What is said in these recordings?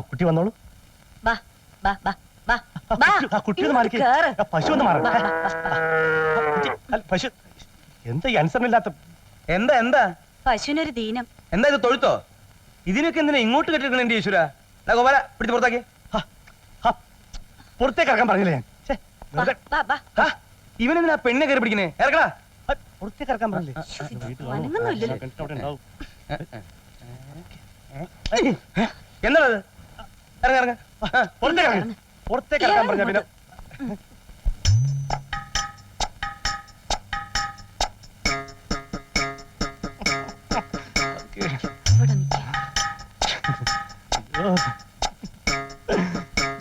കുട്ടി വന്നോളൂ. പശു ഒന്ന് മാറ. പശു എന്താ അനുസരണയില്ലാത്ത? എന്താ എന്താ പശുവിനൊരു ദീനം. എന്താ ഇത് തൊഴുത്തോ? ഇതിനൊക്കെ എന്തിനാ ഇങ്ങോട്ട് കെട്ടിരിക്കണ എന്റെ ഈശ്വര? ഗോപാല പിടിച്ച് പുറത്താക്കി. പുറത്തേക്ക് ഇറക്കാൻ പറഞ്ഞില്ലേ ഞാൻ? ഇവനെന്തിനാ പെണ്ണെ കയറി പിടിക്കണേ? ഇറക്കടാ. പുറത്തേക്ക് ഇറക്കാൻ പറഞ്ഞില്ലേ? എന്താണത്? ഇറങ്ങ ഇറങ്ങ. പുറത്തേക്ക് ഇറക്കാൻ പറഞ്ഞ പിന്നെ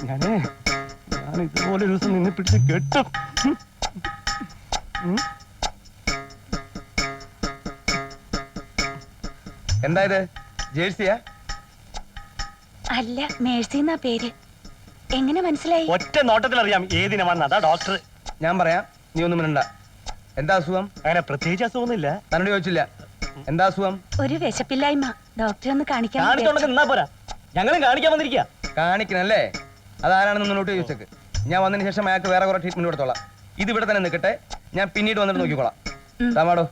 ഞാൻ ഇതുപോലെ ഒരു ദിവസം നിന്നെ പിടിച്ച് കെട്ടും. എന്താ ഇത്? ജേഴ്സിയാ? അല്ല, മേഴ്സി എന്നാ പേര്. എങ്ങനെ മനസ്സിലായി? ഒറ്റ നോട്ടത്തിൽ അറിയാം ഏതിനമാണെന്ന്. അതാ ഡോക്ടർ. ഞാൻ പറയാം, നീ ഒന്നും മിണ്ടണ്ട. എന്താ അസുഖം? അങ്ങനെ പ്രത്യേകിച്ച് അസുഖമൊന്നുമില്ല. തന്നോട് ചോദിച്ചില്ല. എന്താ അസുഖം? ഒരു വിശപ്പില്ലായ്മ. ഡോക്ടറെ ഒന്ന് കാണിക്കാൻ. എന്നാ പോരാ, ഞങ്ങളും കാണിക്കാൻ വന്നിരിക്കുക. കാണിക്കണല്ലേ? അതാരാണെന്ന് മുന്നോട്ട് ചോദിച്ചേക്ക്. ഞാൻ വന്നതിന് ശേഷം അയാൾക്ക് വേറെ കുറെ ട്രീറ്റ്മെന്റ് കൊടുത്തോളാം. ഇത് ഇവിടെ തന്നെ നിൽക്കട്ടെ, ഞാൻ പിന്നീട് വന്നിട്ട് നോക്കിക്കോളാം. താമാടോ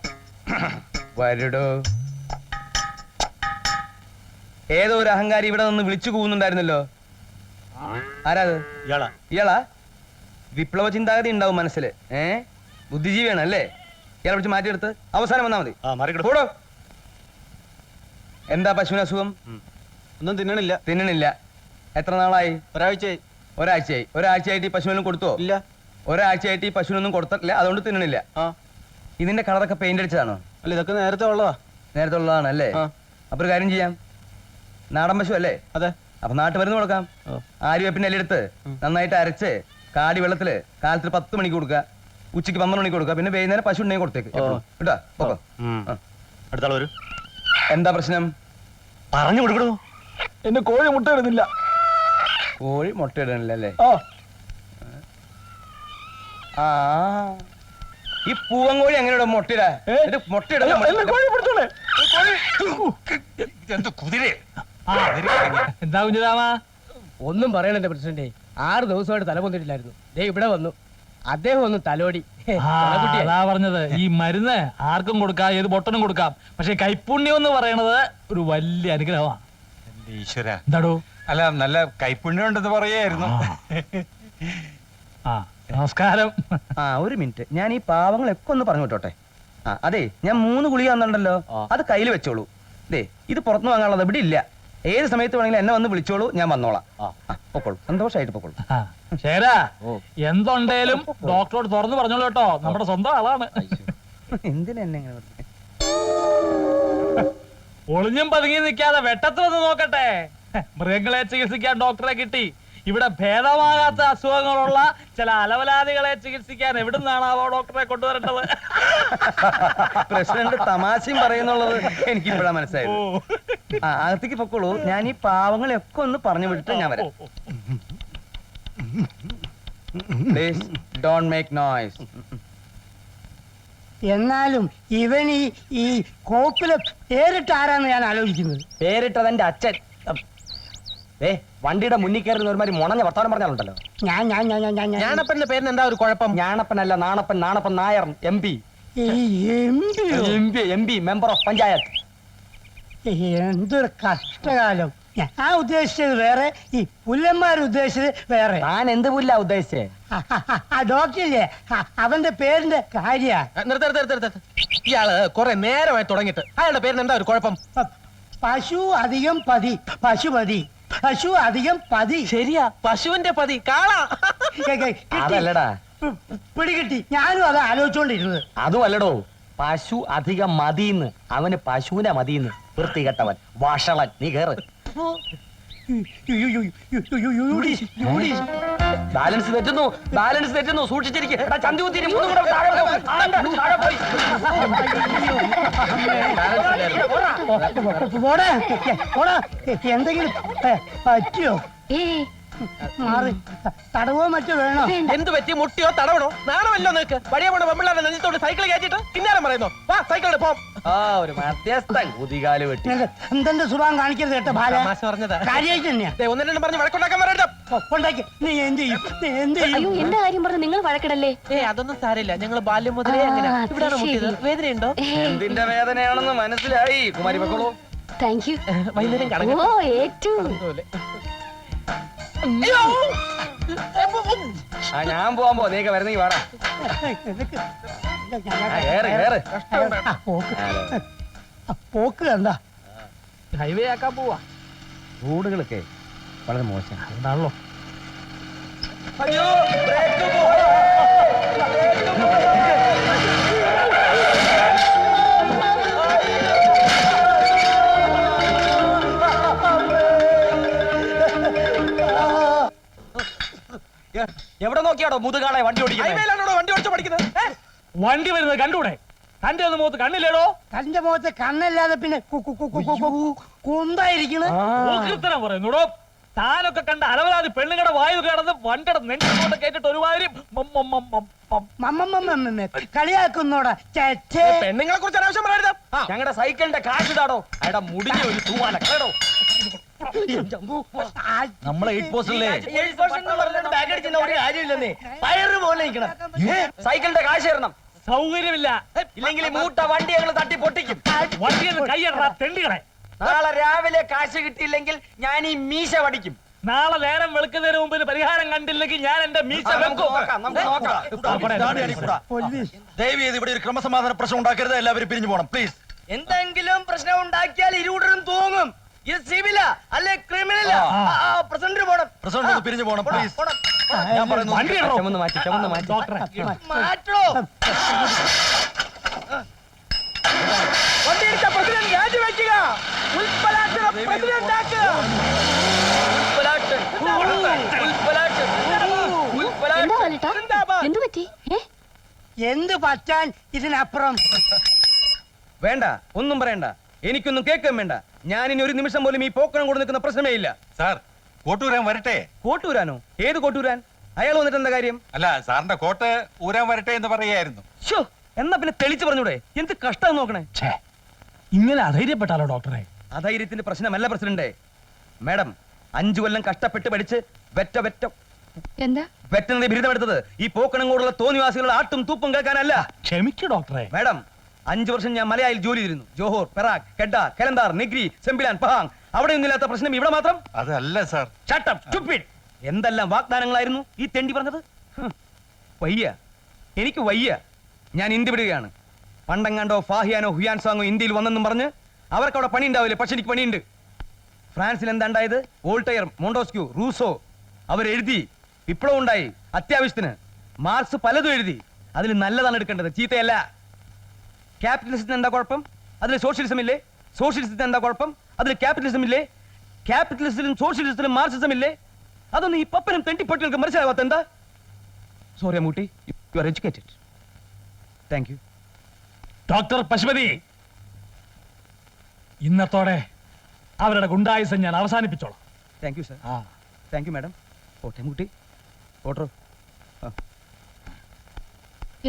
വരടോ. ഏതോ ഒരു അഹങ്കാരി ഇവിടെ നിന്ന് വിളിച്ചു കൂവുന്നുണ്ടായിരുന്നല്ലോ. ആരാത്? ഇയാളാ? വിപ്ലവ ചിന്താഗതി ഉണ്ടാവും മനസ്സിൽ. ബുദ്ധിജീവിയാണ് അല്ലേ? ഇയാളെ വിളിച്ച് മാറ്റിയെടുത്ത് അവസാനം വന്നാ മതി. എന്താ പശുവിന് അസുഖം? ഒന്നും തിന്നണില്ല. തിന്നണില്ല. എത്ര നാളായി? ഒരാഴ്ചയായി. ഒരാഴ്ചയായിട്ട് ഈ പശുവിനും കൊടുത്തോ? ഇല്ല. ഒരാഴ്ചയായിട്ട് ഈ പശുവിനൊന്നും കൊടുത്തിട്ടില്ല, അതുകൊണ്ട് തിന്നണില്ല. ഇതിന്റെ കളറൊക്കെ പെയിന്റ് അടിച്ചതാണോ? അല്ല, ഇതൊക്കെ നേരത്തെ ഉള്ളതാ. നേരത്തെ ഉള്ളതാണ് അല്ലേ? അപ്പൊ ഒരു കാര്യം ചെയ്യാം, നാടൻ പശു അല്ലേ? അതെ. അപ്പൊ നാട്ടുമരുന്ന് കൊടുക്കാം. ആര്യവേപ്പിന്റെ എല്ലെടുത്ത് നന്നായിട്ട് അരച്ച് കാടി വെള്ളത്തില് കാലത്തിൽ 10 മണിക്ക് കൊടുക്കുക, ഉച്ചയ്ക്ക് 12 മണിക്ക് കൊടുക്കുക, പിന്നെ വൈകുന്നേരം പശു ഉണ്ടെങ്കിൽ കൊടുത്തേക്ക് കേട്ടോ. അടുത്താൾ വരൂ. എന്താ പ്രശ്നം? പറഞ്ഞു കൊടുക്കണോ? എന്റെ കോഴി മുട്ടയിടുന്നില്ല. കോഴി മുട്ടയിടണില്ലല്ലേ? ആ, ഈ പൂവൻ കോഴി എങ്ങനെയാ മുട്ടയിടാ? മുട്ടയിട എന്താ കുഞ്ഞിരാമ? ഒന്നും പറയണെന്റെ പ്രസിഡന്റ്. 6 ദിവസമായിട്ട് തല പൊന്നിട്ടില്ലായിരുന്നു. ദേ ഇവിടെ വന്നു, അദ്ദേഹം ഒന്ന് തലോടി. അതാ പറഞ്ഞത്, ഈ മരുന്ന് ആർക്കും കൊടുക്കാം, ഏത് പൊട്ടനും കൊടുക്കാം. പക്ഷെ കൈപ്പുണ്യം എന്ന് പറയണത് ഒരു വലിയ അനുഗ്രഹമാണ്. ഈശ്വര, എന്താടോ? അല്ല, നല്ല കൈപ്പുണ്യം ഉണ്ടെന്ന് പറയായിരുന്നു. നമസ്കാരം. ഒരു മിനിറ്റ്, ഞാൻ ഈ പാവങ്ങളൊക്കെ ഒന്ന് പറഞ്ഞു വിട്ടോട്ടെ. അതെ, ഞാൻ 3 ഗുളിക തന്നിട്ടുണ്ടല്ലോ, അത് കയ്യിൽ വെച്ചോളൂ. ദേ, ഇത് പുറത്തുനിന്ന് വാങ്ങാനുള്ളത് ഇവിടെ ഇല്ല. ഏത് സമയത്ത് വേണമെങ്കിലും എന്നെ വന്ന് വിളിച്ചോളൂ, ഞാൻ വന്നോളാം. പൊക്കോളൂ, സന്തോഷമായിട്ട് പൊക്കോളൂ. ശരാ, എന്തുണ്ടേലും ഡോക്ടറോട് തുറന്നു പറഞ്ഞോളൂ കേട്ടോ, നമ്മുടെ സ്വന്തം ആളാണ്. എന്തിനെന്നെ ഒളിഞ്ഞും പതുങ്ങി നിൽക്കാതെ വെട്ടത്ത് വന്ന് നോക്കട്ടെ. മൃഗങ്ങളെ ചികിത്സിക്കാൻ ഡോക്ടറെ കിട്ടി. ഇവിടെ ഭേദമാകാത്ത അസുഖങ്ങളുള്ള ചില അലവലാദികളെ ചികിത്സിക്കാൻ എവിടുന്നാണാവോ ഡോക്ടറെ കൊണ്ടുവരേണ്ടത്? പ്രസിഡന്റ് തമാശയും പറയുന്നുള്ളത് എനിക്ക് ഇപ്പോഴാണ് മനസ്സിലായത്. അകത്തേക്ക് പൊക്കോളൂ, ഞാൻ ഈ പാവങ്ങളെയൊക്കെ ഒന്ന് പറഞ്ഞു വിട്ടിട്ട് ഞാൻ വരാം. Please don't make noise. എന്നാലും ഇവൻ ഈ കോപ്പിലെ പേരിട്ട് ആരാന്ന് ഞാൻ ആലോചിക്കുന്നത്. പേരിട്ടതെന്റെ അച്ഛൻ. വണ്ടിയുടെ മുന്നിൽ കയറുന്ന ഒരുമാതിരി മുണഞ്ഞ വർത്താനം പറഞ്ഞാലുണ്ടല്ലോ. ഞാനപ്പന്റെ പേരിന് എന്താ ഒരു കുഴപ്പം? ഞാണപ്പനല്ല, Nanappan Nair, MP, member of panchayat. എന്തൊരു കഷ്ടകാലം. ഞാൻ ഉദ്ദേശിച്ചത് വേറെ, ഈ പുല്ലന്മാർ ഉദ്ദേശിച്ചത് വേറെ. ഞാൻ എന്ത് പുല്ല ഉദ്ദേശിച്ചേ? ഡോക്ടറില്ലേ, അവന്റെ പേരിന്റെ കാര്യ. ഇയാള് കുറെ നേരമായി തുടങ്ങിയിട്ട് അയാളുടെ പേരിന് എന്താ ഒരു കുഴപ്പം? പശു അധികം പതി, പശുപതി, പശു അധികം പതി. ശരിയാ, പശുവിന്റെ പതി, കാള. അതല്ലടാ, പിടികിട്ടി. ഞാനും അത് ആലോചിച്ചോണ്ടിരുന്നത്. അതും അല്ലടോ, പശു അധികം മതിന്ന്. അവന് പശുവിനെ മതിന്ന്. വൃത്തികെട്ടവൻ, വഷളൻ. നീ കേറ്. ബാലൻസ് തെറ്റുന്നു, സൂക്ഷിച്ചിരിക്കും. എന്തെങ്കിലും പറ്റിയോ? മാറി തടവോ മറ്റോ വേണോ? എന്ത് പറ്റി? മുട്ടിയോ തടവണോ? നാണമല്ലോ നിനക്ക്? വഴിയെ പോണ പെമ്പിള്ളാരെ നെഞ്ചത്തോട് സൈക്കിൾ കയറ്റിട്ട് പിന്നാലെ പറയുന്നു വാ സൈക്കിളിൽ പോം. ആ ഒരു മധ്യസ്ഥൻ കുതികാല് വെട്ടി. എന്തെന്റെ സുഖം കാണിക്കരുത് കേട്ടോ ബാല. തമാശ പറഞ്ഞതാ. കാര്യമായിട്ട് തന്നെയാ. ദേ, ഒന്ന് രണ്ടും പറഞ്ഞ് വഴക്കുണ്ടാക്കാൻ വരണ്ട. ഉണ്ടാക്കി നീ എന്ത് ചെയ്യും? നീ എന്ത് ചെയ്യും? അയ്യോ എന്റെ കാര്യം പറഞ്ഞ് നിങ്ങൾ വഴക്കിടല്ലേ? അതൊന്നും സാരമില്ല, ഞങ്ങൾ ബാല്യം മുതലേ അങ്ങനെ. ആ, ഇവിടെയാണ് അത് മുട്ടിയത്. ശരി. വേദനയുണ്ടോ? എന്തിന്റെ വേദനയാണെന്ന് മനസ്സിലായി കുമാരി മക്കളോ. Thank you. വൈകുന്നേരം ഓ കടങ്ങ ഏറ്റു. ആ ഞാൻ പോവാൻ പോ, നീക്ക വരുന്നെങ്കിൽ വാടാ. ആ, കേറ് കേറ്. പോക്ക് കണ്ടാ ഹൈവേ ആക്കാൻ പോവാ. റോഡുകളൊക്കെ വളരെ മോശം. എന്താണല്ലോ അയ്യോ ബ്രേക്ക് പോ. എവിടെ നോക്കിയാടോ മുതുകാളെ വണ്ടി ഓടിക്കുന്നത്? ഹൈവേയിലാണോ വണ്ടി ഓടിച്ചു പഠിക്കുന്നത്? വണ്ടി വരുന്നത് കണ്ടൂടെ? തന്റെ ഒന്ന് മുഖത്ത് കണ്ണില്ലേടോ? തന്റെ മുഖത്ത് കണ്ണല്ലാതെ പിന്നെ കുന്തായിരിക്കണ്. ഓകൃത്തരം പറയുന്നുടോ. താനൊക്കെ കണ്ട അലവലാതി പെണ്ണുങ്ങളുടെ വായു കിടന്ന് വണ്ടിയുടെ നെഞ്ചോട്ട് കേട്ടിട്ട് ഒരുമാതിരി കളിയാക്കുന്നോടാ ചേച്ചേ. പെണ്ണുങ്ങളെ കുറിച്ച് അനാവശ്യം പറയരുത്. ഞങ്ങളുടെ സൈക്കിളിന്റെ കാശ് താടോ. അയാളുടെ മുടിഞ്ഞ ഒരു തൂവാല കേടോ. നമ്മളെ 8 പോസ്റ്റിലെ ഒരു കാര്യമില്ലെന്നേ. പയറ് പോലെ സൈക്കിളിന്റെ കാശ് തരണം. സൗകര്യമില്ല. ഇല്ലെങ്കിൽ മൂട്ട വണ്ടി ഞങ്ങൾ തട്ടി പൊട്ടിക്കും. വണ്ടിയിൽ കൈയ്യടാ തെണ്ടികളെ. നാളെ രാവിലെ കാശ് കിട്ടിയില്ലെങ്കിൽ ഞാൻ ഈ മീശ വടിക്കും. നാളെ നേരം വെളുക്കുന്നതിന് മുമ്പിൽ പരിഹാരം കണ്ടില്ലെങ്കിൽ ഞാൻ എന്റെ മീശ വെക്കും. പോലീസ് ദയവ് ചെയ്ത് ഇവിടെ ഒരു ക്രമസമാധാന പ്രശ്നം ഉണ്ടാക്കരുത്. എല്ലാവരും പിരിഞ്ഞു പോകണം പ്ലീസ്. എന്തെങ്കിലും പ്രശ്നം ഉണ്ടാക്കിയാൽ ഇരുകൂട്ടരും തൂങ്ങും. ഇത് സിവിലാ അല്ലെ ക്രിമിനലാ? പ്രസിഡന്റ് പോണം. പ്രസിഡന്റ് പിരിഞ്ഞു പോകണം പ്ലീസ്. ഞാൻ പറയുന്നു വണ്ടി ഇടണോ? ഡോക്ടറെ മാറ്റോ. വണ്ടി എടുത്ത പ്രസിഡന്റ് രാജിവെക്കുക. ഉൽപ്പലാക്ഷണ പ്രസിഡന്റ് ആക്കുക. എന്താ വലട്ടാ? എന്തു പറ്റി? എന്ത് പറ്റാൻ ഇതിനപ്പുറം? വേണ്ട, ഒന്നും പറയണ്ട, എനിക്കൊന്നും കേൾക്കാൻ വേണ്ട. ഞാൻ ഇനി ഒരു നിമിഷം പോലും ഈ പോക്കണം കൊണ്ട് നിൽക്കുന്ന പ്രശ്നമേ ഇല്ല. സാർ കോട്ടൂരാൻ വരട്ടെ? കോട്ടൂരാനോ? ഏത് കോട്ടൂരാൻ? അയാൾ വന്നിട്ട് എന്താ കാര്യം? അല്ല സാറിന്റെ കോട്ട് ഊരാൻ വരട്ടെ എന്ന് പറയായിരുന്നു. ശോ, എന്നാ പിന്നെ തെളിച്ചു പറഞ്ഞൂടെ? എന്ത് കഷ്ടം നോക്കണേ. ഇങ്ങനെ അധൈര്യപ്പെട്ടാലോ ഡോക്ടറെ? അധൈര്യത്തിന്റെ പ്രശ്നമല്ല പ്രസിഡന്റ്. മാഡം 5 കൊല്ലം കഷ്ടപ്പെട്ട് പഠിച്ച് എന്താ വെറ്റനറി ബിരുദമെടുത്തത് ഈ പോക്കണങ്കോടുള്ള തോന്നിവാസികളുടെ ആട്ടും തൂപ്പും കേൾക്കാനല്ല. ക്ഷമിക്കൂ ഡോക്ടറെ. മാഡം 5 വർഷം ഞാൻ മലയായിൽ ജോലി ചെയ്തിരുന്നു. Johor, Perak, Kedah, Kelantan, Negeri, Sembilan, Pahang. അവിടെ ഒന്നില്ലാത്ത പ്രശ്നം ഇവിടെ മാത്രം. അതല്ല സാർ. Shut up, stupid. എന്തെല്ലാം വാഗ്ദാനങ്ങളായിരുന്നു ഈ തെണ്ടി പറഞ്ഞത്. വയ്യ, എനിക്ക് വയ്യ. ഞാൻ ഇന്ത്യ വിടുകയാണ്. പണ്ടെങ്ങാണ്ടോ ഫാഹിയാനോ ഹുയാൻസാങ്ങോ ഇന്ത്യയിൽ വന്നെന്നും പറഞ്ഞ് അവർക്ക് അവിടെ പണി ഉണ്ടാവില്ലേ? പക്ഷെ എനിക്ക് പണിയുണ്ട്. ഫ്രാൻസിൽ എന്താ ഉണ്ടായത്? വോൾട്ടയർ, മോണ്ടോസ്ക്യൂ, റൂസോ അവരെഴുതി. വിപ്ലവം ഉണ്ടായി അത്യാവശ്യത്തിന്. മാർക്സ് പലതും എഴുതി. അതിൽ നല്ലതാണ് എടുക്കേണ്ടത്, ചീത്തയല്ല. ക്യാപിറ്റലിസത്തിന് എന്താ കുഴപ്പം? അതിൽ സോഷ്യലിസം ഇല്ലേ? സോഷ്യലിസത്തിന് എന്താ കുഴപ്പം? അതിൽ ക്യാപിറ്റലിസം ഇല്ലേ? ക്യാപിറ്റലിസത്തിലും സോഷ്യലിസത്തിലും മാർക്സിസം ഇല്ലേ? അതൊന്നും ഈ പപ്പനും തെണ്ടിപ്പട്ടികൾക്ക് മനസ്സിലാവാത്ത എന്താ? Sorry Ammutty, you are educated. Thank you. Doctor Pasupathi, ഇന്നത്തോടെ അവരുടെ ഗുണ്ടായുസം ഞാൻ അവസാനിപ്പിച്ചോളാം. Thank you sir. Thank you madam. ഓട്ടെ അമ്മൂട്ടി, ഓട്ടോ.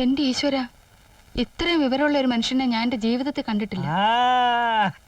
എന്റെ ഈശ്വര, ഇത്രയും വിവരമുള്ള ഒരു മനുഷ്യനെ ഞാൻ എന്റെ ജീവിതത്തിൽ കണ്ടിട്ടില്ല.